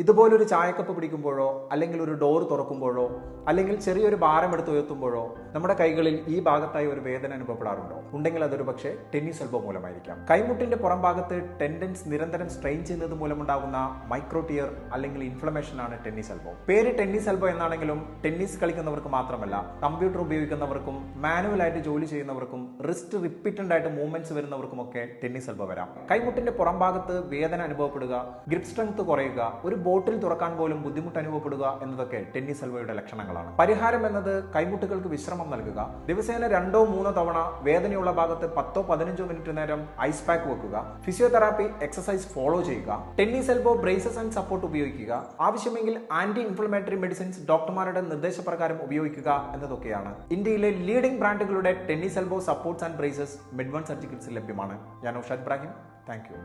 ഇതുപോലൊരു ചായക്കപ്പ് പിടിക്കുമ്പോഴോ അല്ലെങ്കിൽ ഒരു ഡോർ തുറക്കുമ്പോഴോ അല്ലെങ്കിൽ ചെറിയൊരു ഭാരം എടുത്ത് ഉയർത്തുമ്പോഴോ നമ്മുടെ കൈകളിൽ ഈ ഭാഗത്തായി ഒരു വേദന അനുഭവപ്പെടാറുണ്ടോ? ഉണ്ടെങ്കിൽ അതൊരു പക്ഷേ ടെന്നീസ് എൽബോ മൂലമായിരിക്കാം. കൈമുട്ടിന്റെ പുറം ഭാഗത്ത് ടെൻഡൻസ് നിരന്തരം സ്ട്രെയിൻ ചെയ്യുന്നത് മൂലമുണ്ടാകുന്ന മൈക്രോടിയർ അല്ലെങ്കിൽ ഇൻഫ്ലമേഷൻ ആണ് ടെന്നീസ് എൽബോ. പേര് ടെന്നീസ് എൽബോ എന്നാണെങ്കിലും ടെന്നീസ് കളിക്കുന്നവർക്ക് മാത്രമല്ല, കമ്പ്യൂട്ടർ ഉപയോഗിക്കുന്നവർക്കും മാനുവലായിട്ട് ജോലി ചെയ്യുന്നവർക്കും റിസ്റ്റ് റിപ്പീറ്റഡ് ആയിട്ട് മൂവ്മെന്റ്സ് വരുന്നവർക്കും ഒക്കെ ടെന്നീസ് എൽബോ വരാം. കൈമുട്ടിന്റെ പുറം ഭാഗത്ത് വേദന അനുഭവപ്പെടുക, ഗ്രിപ്പ് സ്ട്രെങ്ത് കുറയുക, ഒരു ബോട്ടിൽ തുറക്കാൻ പോലും ബുദ്ധിമുട്ട് അനുഭവപ്പെടുക എന്നതൊക്കെ ടെന്നീസ് എൽബോയുടെ ലക്ഷണങ്ങളാണ്. പരിഹാരം എന്നത് കൈമുട്ടുകൾക്ക് വിശ്രമം നൽകുക. ദിവസേന 2-3 തവണ വേദനയുള്ള ഭാഗത്ത് 10-15 മിനിറ്റ് നേരം ഐസ് പാക്ക് വെക്കുക. ഫിസിയോതെറാപ്പി എക്സസൈസ് ഫോളോ ചെയ്യുക. Tennis elbow braces and support ഉപയോഗിക്കുക. ആവശ്യമെങ്കിൽ ആന്റി ഇൻഫ്ലമേറ്ററി മെഡിസിൻസ് ഡോക്ടർമാരുടെ നിർദ്ദേശപ്രകാരം ഉപയോഗിക്കുക എന്നതൊക്കെയാണ്. ഇന്ത്യയിലെ ലീഡിംഗ് ബ്രാൻഡുകളുടെ tennis elbow supports and braces മിഡ്വൺ സർജിക്കൽസിൽ ലഭ്യമാണ്. ഞാൻ ഔഷാദ് ഇബ്രാഹിം. Thank you.